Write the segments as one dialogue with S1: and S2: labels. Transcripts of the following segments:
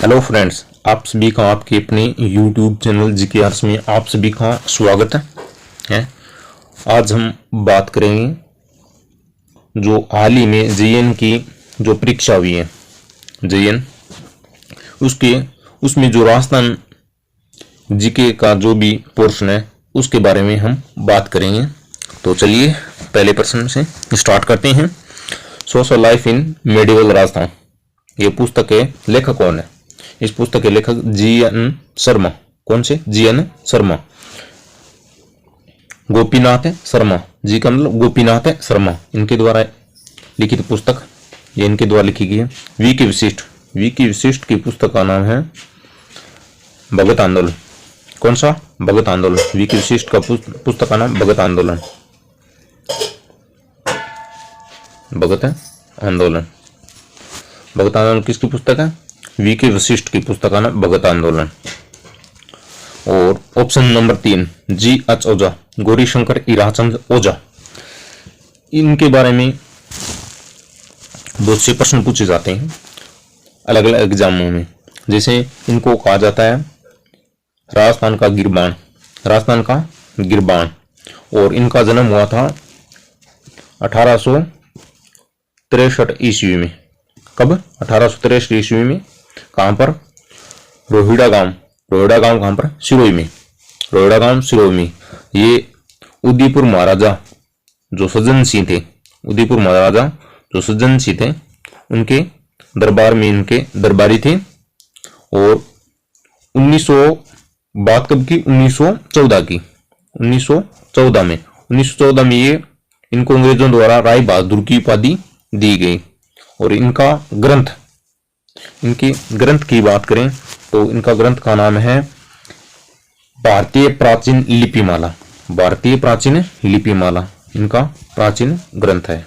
S1: Hello friends, आप सभी का आपके अपने यूट्यूब चैनल जीके आर्ट्स में आप सभी का स्वागत है। आज हम बात करेंगे जो हाल ही में जेएन की जो परीक्षा हुई है जेएन उसमें जो राजस्थान जीके का जो भी पोर्शन है उसके बारे में हम बात करेंगे। तो चलिए पहले प्रश्न से स्टार्ट करते हैं। Social life in medieval Rajasthan, ये पुस्तक है, लेखक कौन है? इस पुस्तक के लेखक जीएन शर्मा। कौन से? जीएन शर्मा, गोपीनाथ शर्मा जी का मतलब गोपीनाथ शर्मा, इनके द्वारा लिखित पुस्तक, ये इनके द्वारा लिखी गई है। वी की विशिष्ट की पुस्तक का नाम है भगत आंदोलन। कौन सा? भगत आंदोलन। वी की विशिष्ट का पुस्तक का नाम भगत आंदोलन। भगत आंदोलन किसकी पुस्तक है? वी के वशिष्ठ की पुस्तक का नाम भगत आंदोलन। और ऑप्शन नंबर 3 जी.एच. ओझा, गौरी शंकर हीराचंद ओझा, इनके बारे में बहुत से प्रश्न पूछे जाते हैं अलग अलग एग्जामों में। जैसे इनको कहा जाता है राजस्थान का गिरबान, और इनका जन्म हुआ था 1863 ईस्वी में। कब? 1863 ईस्वी में। कहां पर? रोहिड़ा गांव कहां पर? सिरोही में। ये उदयपुर महाराजा जो सज्जन सिंह थे, उनके दरबार में इनके दरबारी थे। और 1900 बात कब की? 1914 में ये इनको अंग्रेजों द्वारा राय बहादुर की उपाधि दी गई। और इनके ग्रंथ की बात करें तो इनका ग्रंथ का नाम है भारतीय प्राचीन लिपिमाला, इनका प्राचीन ग्रंथ है।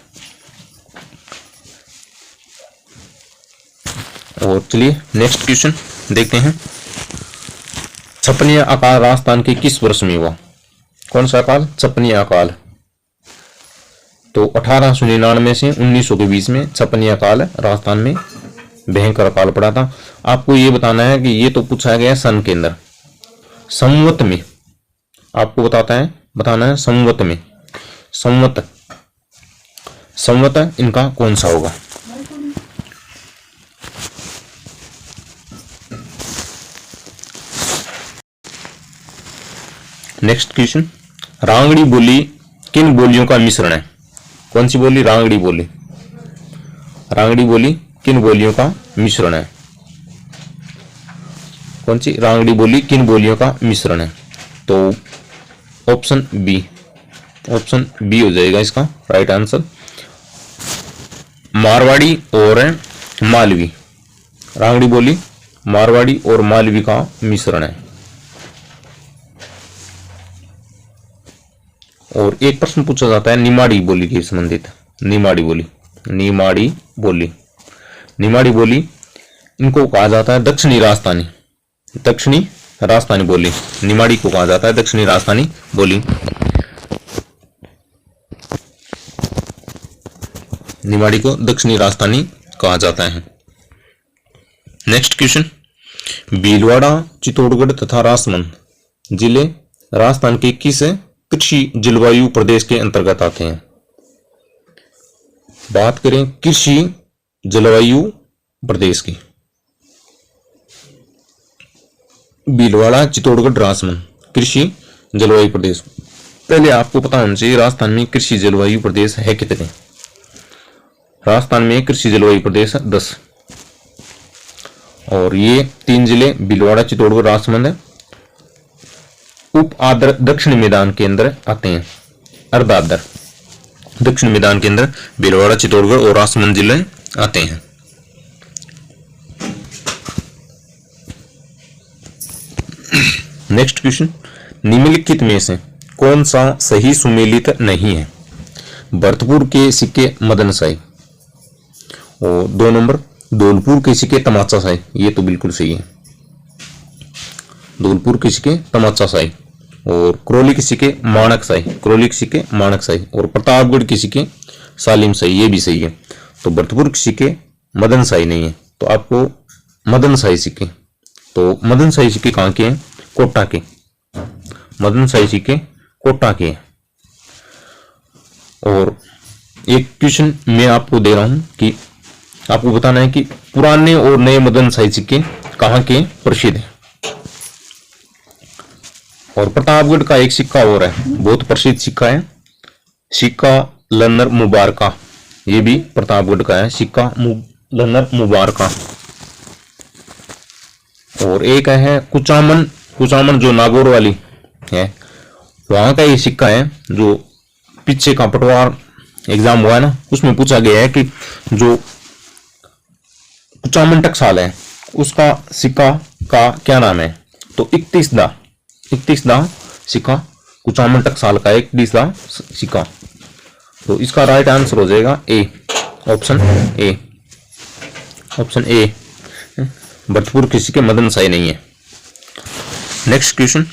S1: और चलिए नेक्स्ट क्वेश्चन देखते हैं। छपनिया अकाल राजस्थान के किस वर्ष में हुआ? कौन सा अकाल? छपनिया अकाल। तो 1899 से 1900 के बीच में छपनिया अकाल राजस्थान में भयंकर अकाल पड़ा था। आपको ये बताना है कि ये तो पूछा गया सन के अंदर, संवत में आपको बताना है संवत में। संवत इनका कौन सा होगा? नेक्स्ट क्वेश्चन, रांगड़ी बोली किन बोलियों का मिश्रण है? कौन सी बोली? रांगड़ी बोली किन बोलियों का मिश्रण है? कौन सी? रांगड़ी बोली किन बोलियों का मिश्रण है? तो ऑप्शन बी हो जाएगा इसका राइट आंसर। मारवाड़ी और मालवी, रांगड़ी बोली मारवाड़ी और मालवी का मिश्रण है। और एक प्रश्न पूछा जाता है निमाड़ी बोली के संबंधित। निमाड़ी बोली इनको कहा जाता है दक्षिणी राजस्थानी बोली। निमाड़ी को कहा जाता है दक्षिणी राजस्थानी बोली। निमाड़ी को दक्षिणी राजस्थानी कहा जाता है। नेक्स्ट क्वेश्चन, भीलवाड़ा, चित्तौड़गढ़ तथा राजसमंद जिले राजस्थान के किस कृषि जलवायु प्रदेश के अंतर्गत आते हैं? बात करें कृषि जलवायु प्रदेश की, भीलवाड़ा, चित्तौड़गढ़, राजसमंद कृषि जलवायु प्रदेश। पहले आपको पता होना चाहिए राजस्थान में कृषि जलवायु प्रदेश है कितने। राजस्थान में कृषि जलवायु प्रदेश 10, और ये 3 जिले भीलवाड़ा, चित्तौड़गढ़, राजसमंद उप आर्द्र दक्षिण मैदान के अंदर आते हैं। अर्ध आर्द्र दक्षिण मैदान के अंदर भीलवाड़ा, चित्तौड़गढ़ और राजसमंद जिले आते हैं। नेक्स्ट क्वेश्चन, निम्नलिखित में से कौन सा सही सुमेलित नहीं है? भरतपुर के सिक्के मदनशाही, और 2 नंबर धौलपुर के सिक्के तमाचाशाही, ये तो बिल्कुल सही है। धौलपुर के सिक्के तमाचाशाही, और करौली के सिक्के माणकशाही, और प्रतापगढ़ के सिक्के सालिमशाही, ये भी सही है। तो भरतपुर के सिक्के मदनशाही नहीं है। तो आपको मदन शाही सिक्के। तो मदन शाही सिक्के कहाँ के हैं? कोटा के। मदन शाही सिक्के कोटा के हैं। और एक क्वेश्चन मैं आपको दे रहा हूं कि आपको बताना है कि पुराने और नए मदन शाही सिक्के कहाँ के प्रसिद्ध हैं। और प्रतापगढ़ का एक सिक्का और है, बहुत प्रसिद्ध सिक्का है, सिक्का लन्नर मुबारका। ये भी प्रतापगढ़ का है, सिक्का लन्नर मुबारका। और एक है कुचामन, कुचामन जो नागौर वाली है, वहां का ये सिक्का है, जो पीछे का पटवार एग्जाम हुआ है ना, उसमें पूछा गया है कि जो कुचामन टकसाल है उसका सिक्का का क्या नाम है? तो 31 दा सिक्का कुचामन टकसाल का 31 दा सिक्का। तो इसका राइट आंसर हो जाएगा A, option A. Option A, Bharatpur के सिक्के मदन शाही नहीं है। नेक्स्ट क्वेश्चन,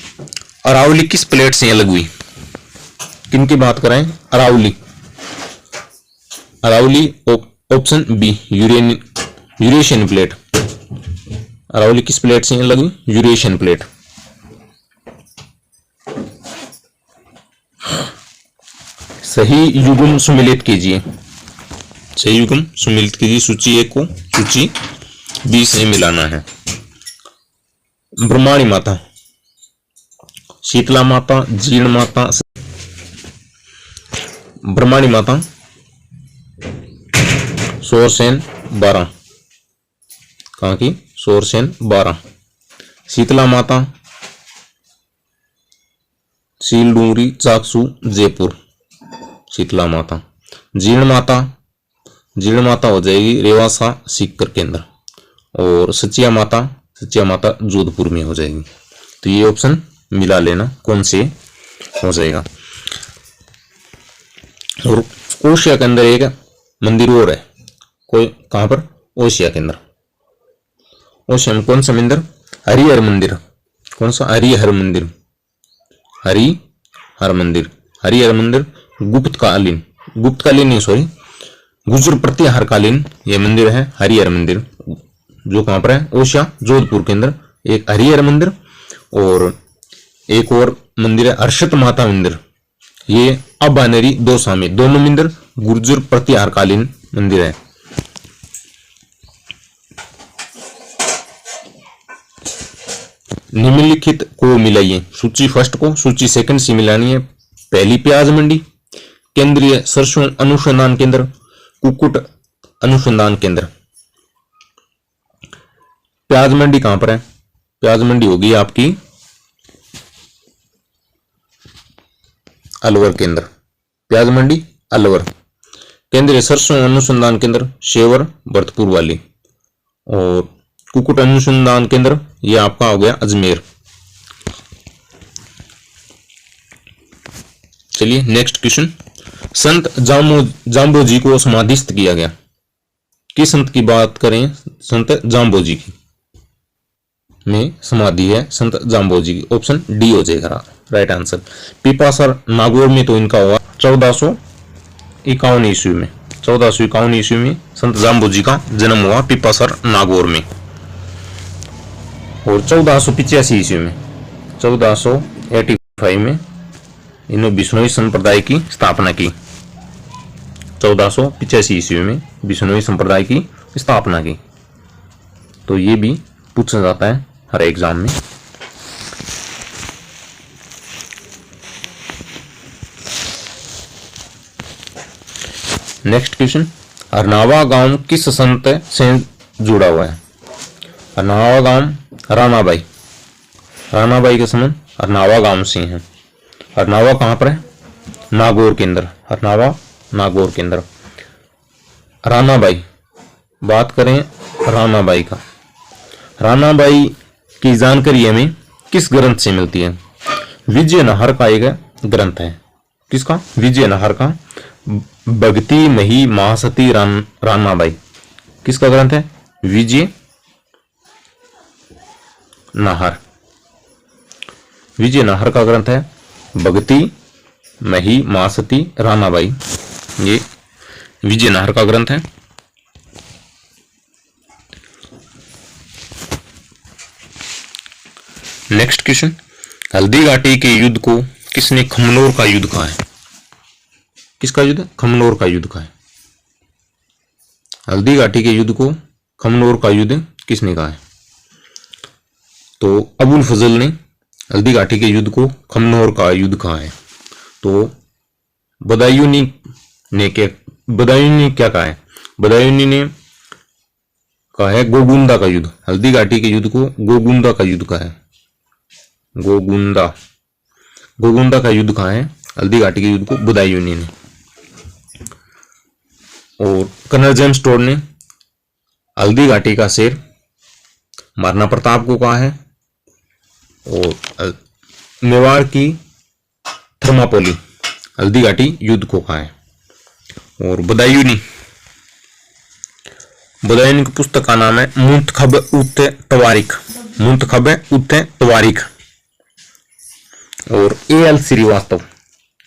S1: अरावली किस प्लेट से अलग हुई? किन की बात करें? Aravalli. Aravalli option B, Eurasian plate. Aravalli किस प्लेट से अलग हुई? Eurasian plate. सही युग्म सुमिलित कीजिए, सही युग्म सुमिलित कीजिए। सूची ए को सूची बी से मिलाना है। ब्रह्माणी माता, शीतला माता, जीर्ण माता। ब्रह्माणी माता सोरसेन 12, कहाँ की? सोरसेन 12। शीतला माता सील डूंगरी चाकसू जयपुर, शीतला माता। जीर्ण माता, जीर्ण माता हो जाएगी रेवासा सीकर केंद्र। और सचिया माता, सचिया माता जोधपुर में हो जाएगी। तो ये ऑप्शन मिला लेना कौन से हो जाएगा। और ओशिया के अंदर एक मंदिर और है, कोई कहां पर? ओशिया के अंदर। ओशिया में कौन सा मंदिर? हरिहर मंदिर। कौन सा? हरिहर मंदिर। हरिहर मंदिर। हरिहर मंदिर गुप्तकालीन, गुप्तकालीन नहीं सॉरी, गुजर प्रतिहार कालीन यह मंदिर है हरिहर मंदिर, जो कहां पर है? ओशिया जोधपुर के अंदर एक हरिहर मंदिर। और एक और मंदिर है हर्षत माता मंदिर, ये अबानेरी दोसा में। दोनों मंदिर गुर्जर प्रतिहार कालीन मंदिर है। निम्नलिखित को मिलाइए। सूची फर्स्ट को सूची सेकंड से मिलानी है। पहली प्याज मंडी, केंद्रीय सरसों अनुसंधान केंद्र, कुक्कुट अनुसंधान केंद्र। प्याज मंडी कहां पर है? प्याज मंडी होगी आपकी अलवर केंद्र, प्याज मंडी अलवर। केंद्रीय सरसों अनुसंधान केंद्र शेवर भरतपुर वाली। और कुक्कुट अनुसंधान केंद्र ये आपका हो गया अजमेर। चलिए नेक्स्ट क्वेश्चन, संत जाम्बो जी को समाधिस्थ किया गया। किस संत की बात करें? संत जाम्बो जी की में समाधि है संत जाम्बो जी की। ऑप्शन डी हो जाएगा राइट आंसर। पीपासर नागौर में तो इनका हुआ 1451 ईस्वी में। 1451 ईस्वी में संत जाम्बो जी का जन्म हुआ पीपासर नागौर में। और 1485 ईस्वी में, 1485 में इन्होंने बिश्नोई संप्रदाय की स्थापना की। 1485 ईस्वी में बिश्नोई संप्रदाय की स्थापना की। तो ये भी पूछा जाता है हर एग्जाम में। नेक्स्ट क्वेश्चन, अरनावा गांव किस संत से जुड़ा हुआ है? अरनावा गांव रानाबाई, रानाबाई के संबंध अरनावा गांव से हैं। अरनावा कहां पर है? नागौर के अंदर। अरनावा नागौर के अंदर। रानाबाई, बात करें रानाबाई का, रानाबाई की जानकारी हमें किस ग्रंथ से मिलती है? विजय नहर का एक ग्रंथ है। किसका? विजय नहर का। भक्ति मही महासती रानाबाई किसका ग्रंथ है? विजय नाहर। विजय नाहर का ग्रंथ है भक्ति मही महासती रानाबाई, ये विजय नाहर का ग्रंथ है। नेक्स्ट क्वेश्चन, हल्दी घाटी के युद्ध को किसने खमनोर का युद्ध कहा है? किसका युद्ध? खमनोर का युद्ध कहा है। हल्दी घाटी के युद्ध को खमनोर का युद्ध किसने कहा है? तो अबुल फजल ने हल्दी घाटी के युद्ध को खमनोर का युद्ध कहा है। तो बदायूनी ने क्या कहा है? बदायूनी ने कहा है गोगुंदा का युद्ध। हल्दी घाटी के युद्ध को गोगुंदा का युद्ध कहा है। गोगुंदा का युद्ध कहा है हल्दी घाटी के युद्ध को बदायूनी ने। और कर्नल जेम्स टोड ने हल्दी घाटी का शेर महाराणा प्रताप को कहा है। और मेवाड़ की थर्मापोली हल्दी घाटी युद्ध को कहा है। और बदायूनी की पुस्तक का नाम है मुंतखब उत तवारीख। मुंतखब उत तवारीख। और A.L. श्रीवास्तव,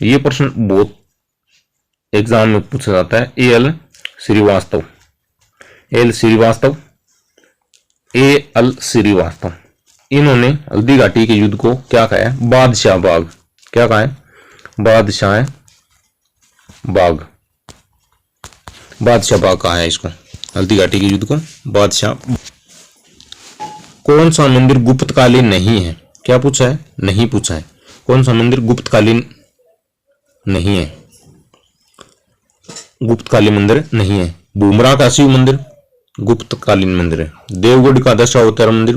S1: ये प्रश्न बहुत एग्जाम में पूछा जाता है। A.L. श्रीवास्तव, इन्होंने हल्दी घाटी के युद्ध को क्या कहा है? बादशाह बाग। क्या कहा है? बादशाह बाग कहा है इसको। हल्दी घाटी के युद्ध को बादशाह। कौन सा मंदिर गुप्तकालीन नहीं है? क्या पूछा है? नहीं पूछा है। कौन सा मंदिर गुप्तकालीन नहीं है? गुप्तकालीन मंदिर नहीं है। बुमरा का शिव मंदिर गुप्तकालीन मंदिर है। देवगढ़ का दशावतार मंदिर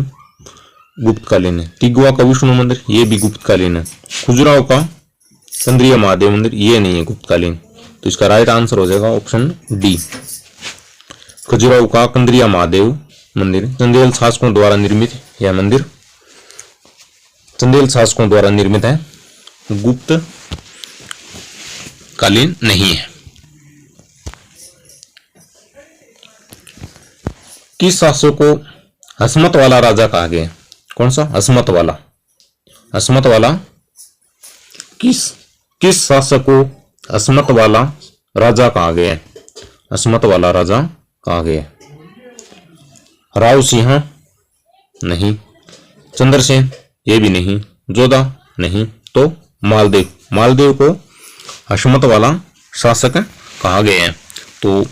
S1: गुप्तकालीन है। तिगवा का विष्णु मंदिर ये भी गुप्तकालीन है। खजुराहो का कंद्रीय महादेव मंदिर ये नहीं है गुप्तकालीन। तो इसका राइट आंसर हो जाएगा ऑप्शन डी, खजुराहो का कंद्रीय महादेव मंदिर। चंदेल शासकों द्वारा निर्मित यह मंदिर चंदेल शासकों द्वारा निर्मित है, गुप्त कालीन नहीं है। किस शासक को हसमत वाला राजा कहा गया? कौन सा? हसमत वाला। किस शासक को हसमत वाला राजा कहा गया? हसमत वाला राजा कहा गया। राव सिंह नहीं, चंद्रसेन ये भी नहीं, जोधा नहीं। तो मालदेव को हसमत वाला शासक कहा गया है। तो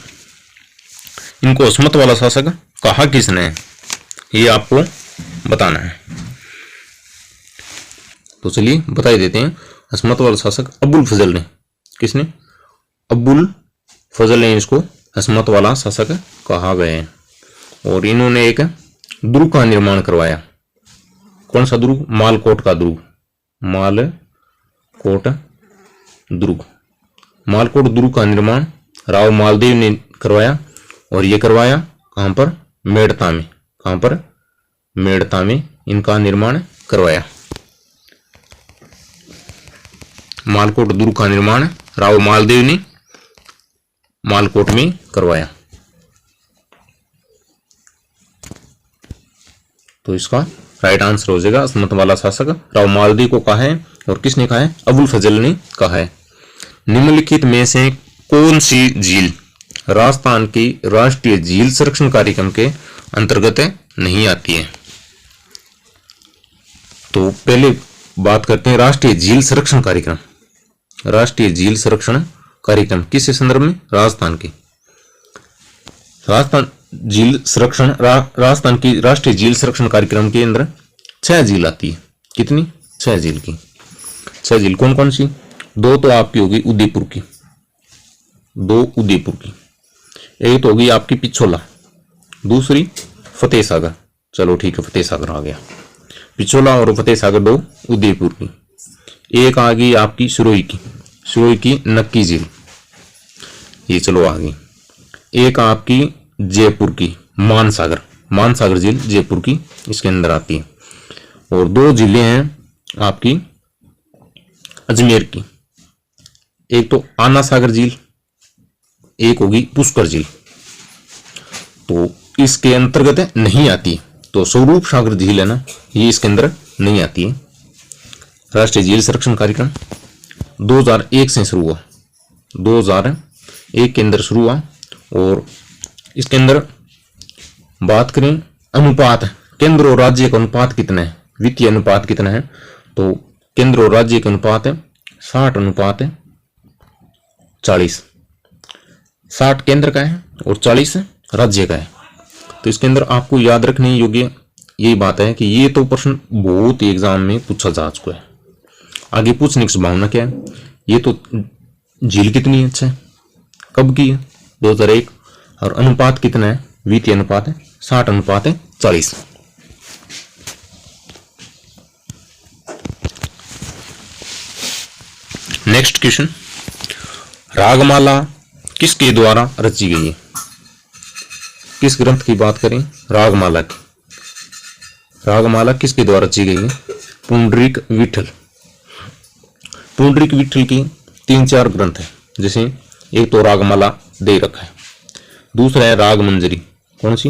S1: इनको हसमत वाला शासक कहा किसने, ये आपको बताना है। तो चलिए बता ही देते हैं। हसमत वाला शासक अबुल फजल ने। किसने? अबुल फजल ने इसको हसमत वाला शासक कहा गया है। और इन्होंने एक दुर्ग का निर्माण करवाया। कौन सा दुर्ग? मालकोट का दुर्ग। मालकोट दुर्ग का निर्माण राव मालदेव ने करवाया। और ये करवाया कहां पर? मेड़ता में। कहां पर? मेड़ता में इनका निर्माण करवाया। मालकोट दुर्ग का निर्माण राव मालदेव ने मालकोट में करवाया। तो इसका राइट आंसर हो जाएगा हसमत वाला शासक राव मालदेव को कहा है। और किसने कहा है? अबुल फजल ने कहा है। निम्नलिखित में से कौन सी झील राजस्थान की राष्ट्रीय झील संरक्षण कार्यक्रम के अंतर्गत नहीं आती है? तो पहले बात करते हैं राष्ट्रीय झील संरक्षण कार्यक्रम। राष्ट्रीय झील संरक्षण कार्यक्रम किस संदर्भ में? राजस्थान के। राजस्थान की राष्ट्रीय झील संरक्षण कार्यक्रम के अंदर 6 झील आती है। कितनी? 6 झील की। 6 झील कौन कौन सी? 2 तो आपकी होगी उदयपुर की। 2 उदयपुर की। एक तो होगी आपकी पिछोला, दूसरी फतेह सागर। चलो ठीक है, फतेह सागर आ गया। पिछोला और फतेह सागर 2 उदयपुर की। एक आ गई आपकी सिरोही की नक्की झील, ये चलो आ गई। एक आपकी जयपुर की मानसागर झील जयपुर की, इसके अंदर आती है। और 2 झीलें हैं आपकी अजमेर की। एक तो आना सागर झील, एक होगी पुष्कर झील। तो इसके अंतर्गत नहीं आती। तो स्वरूप सागर झील है ना, ये इसके अंदर नहीं आती है। राष्ट्रीय झील संरक्षण कार्यक्रम 2001 से शुरू हुआ। 2001 के अंदर शुरू हुआ। और इसके अंदर बात करें अनुपात, केंद्र और राज्य का अनुपात कितना है? वित्तीय अनुपात कितना है, तो केंद्र और राज्य का अनुपात है 60:40। 60 केंद्र का है और 40 राज्य का है। तो इसके अंदर आपको याद रखने योग्य यही बात है कि ये तो प्रश्न बहुत ही एग्जाम में पूछा जा चुका है। आगे पूछने की संभावना क्या है, ये तो झील कितनी है, अच्छा कब की है, 2001, और अनुपात कितना है, वित्तीय अनुपात है 60:40। नेक्स्ट क्वेश्चन, रागमाला किसके द्वारा रची गई है? किस ग्रंथ की बात करें, रागमाला की। रागमाला किसके द्वारा रची गई है? पुंडरीक विठल। पुंडरीक विठल की 3-4 ग्रंथ है, जैसे एक तो रागमाला दे रखा है, दूसरा है राग मंजरी। कौन सी?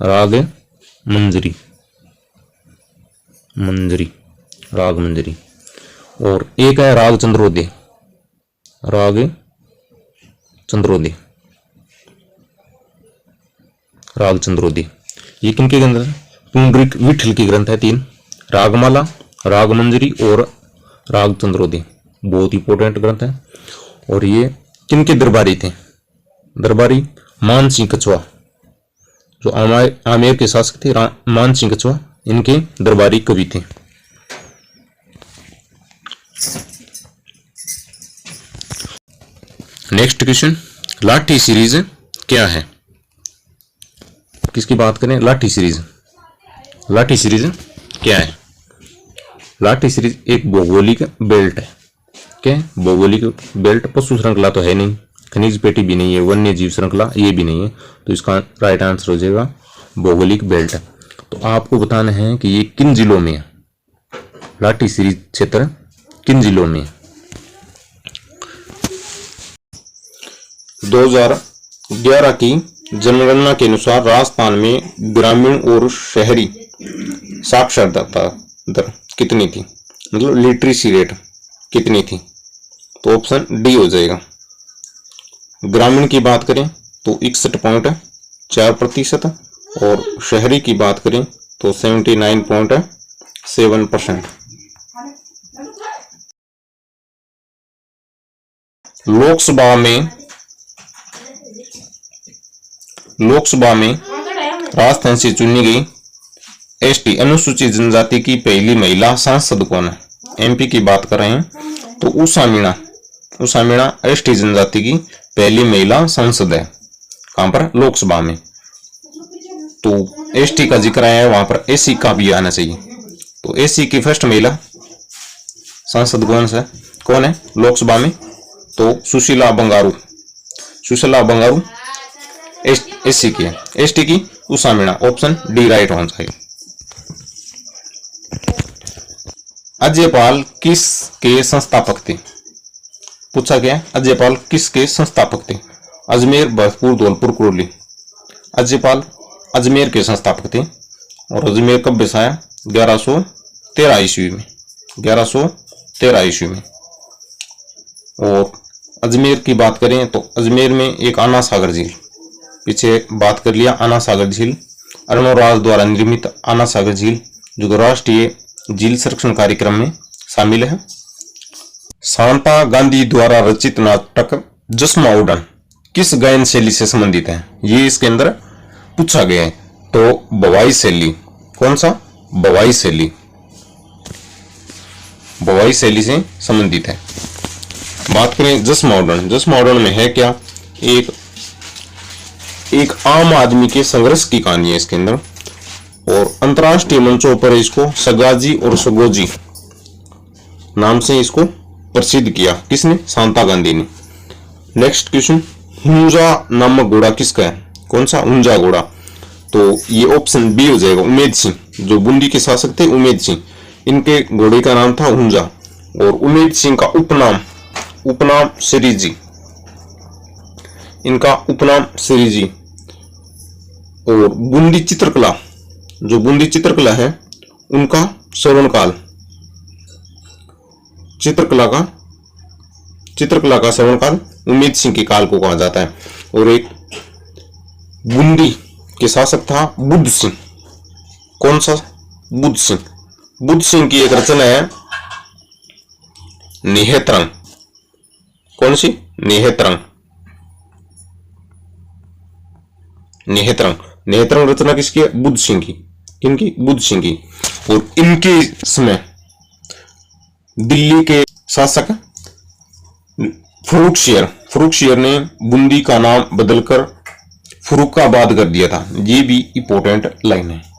S1: राग मंजरी, राग मंजरी। और एक है राग चंद्रोदय, राग चंद्रोदय, राग चंद्रोदय। ये किनके ग्रंथ है? पुंडरीक विठल की ग्रंथ है 3, रागमाला, राग मंजरी और राग चंद्रोदय। बहुत इंपॉर्टेंट ग्रंथ है। और ये किनके दरबारी थे? दरबारी मान सिंह कछवा, जो आमेर के शासक थे, मान सिंह कछवा, इनके दरबारी कवि थे। नेक्स्ट क्वेश्चन, लाठी सीरीज क्या है? किसकी बात करें? लाठी सीरीज। लाठी सीरीज क्या है? लाठी सीरीज एक भौगोलिक बेल्ट है। क्या है? भौगोलिक बेल्ट। पशु श्रृंखला तो है नहीं, खनिज पेटी भी नहीं है, वन्य जीव श्रृंखला ये भी नहीं है, तो इसका राइट आंसर हो जाएगा भौगोलिक बेल्ट। तो आपको बताना है कि ये किन जिलों में है, लाठी सीरीज क्षेत्र किन जिलों में है। 2011 की जनगणना के अनुसार राजस्थान में ग्रामीण और शहरी साक्षरता दर कितनी थी, मतलब लिटरेसी रेट कितनी थी? तो ऑप्शन डी हो जाएगा। ग्रामीण की बात करें तो 61.4% और शहरी की बात करें तो 79.7%। लोकसभा में राजस्थान से चुनी गई एसटी अनुसूचित जनजाति की पहली महिला सांसद कौन है? एमपी की बात कर रहे हैं तो उषा मीणा एसटी जनजाति की पहली महिला सांसद है। कहां पर? लोकसभा में। तो एसटी का जिक्र आया है, वहां पर एसी का भी आना चाहिए। तो एसी की फर्स्ट महिला सांसद कौन है लोकसभा में? तो सुशीला बंगारू एससी की है। एसटी की Usha Meena, option D right होना चाहिए। अजयपाल किसके संस्थापक थे? पूछा गया अजयपाल किसके संस्थापक थे? अजमेर, भरतपुर, धौलपुर, कुरली। अजयपाल अजमेर के संस्थापक थे और अजमेर कब बसाया? 1113 ईस्वी में। 1113 ईस्वी में। और अजमेर की बात करें तो अजमेर में एक आना सागर झील, पीछे बात कर लिया आना सागर झील, अरुणराज द्वारा निर्मित आना सागर झील जो राष्ट्रीय झील संरक्षण कार्यक्रम में शामिल है। शांता गांधी द्वारा रचित नाटक जसमा उड़न किस गायन शैली से संबंधित है? ये इसके अंदर पूछा गया है। तो बवाई शैली। कौन सा? बवाई शैली। बवाई शैली से संबंधित है। बात करें जसमा उड़न में है क्या? एक आम आदमी के संघर्ष की कहानी है इसके अंदर, और अंतरराष्ट्रीय मंचों पर इसको सगाजी और सगोजी नाम से इसको प्रसिद्ध किया। किसने? शांता गांधी ने। नेक्स्ट क्वेश्चन, हुंजा नामक घोड़ा किसका है? कौन सा? हुंजा घोड़ा। तो ये ऑप्शन बी हो जाएगा, उमेद सिंह, जो बूंदी के शासक थे उमेद सिंह, इनके घोड़े का नाम था हुंजा। और उमेद सिंह का उपनाम श्री जी, इनका उपनाम श्री जी। और बूंदी चित्रकला, जो बूंदी चित्रकला है उनका श्रवणकाल, चित्रकला का श्रवणकाल उमेद सिंह के काल को कहा जाता है। और एक बूंदी के शासक था बुद्ध सिंह। कौन सा? बुद्ध सिंह। बुद्ध सिंह की एक रचना है निहेत्रंग। कौन सी? निहेत्रंग। निहेत्रंग, निहेत्रंग रचना किसकी है? बुद्ध सिंह की। किनकी? बुद्ध सिंह की। और इनके समय दिल्ली के शासक फर्रुखसियर ने बूंदी का नाम बदलकर फर्रुखाबाद कर दिया था। ये भी इंपॉर्टेंट लाइन है।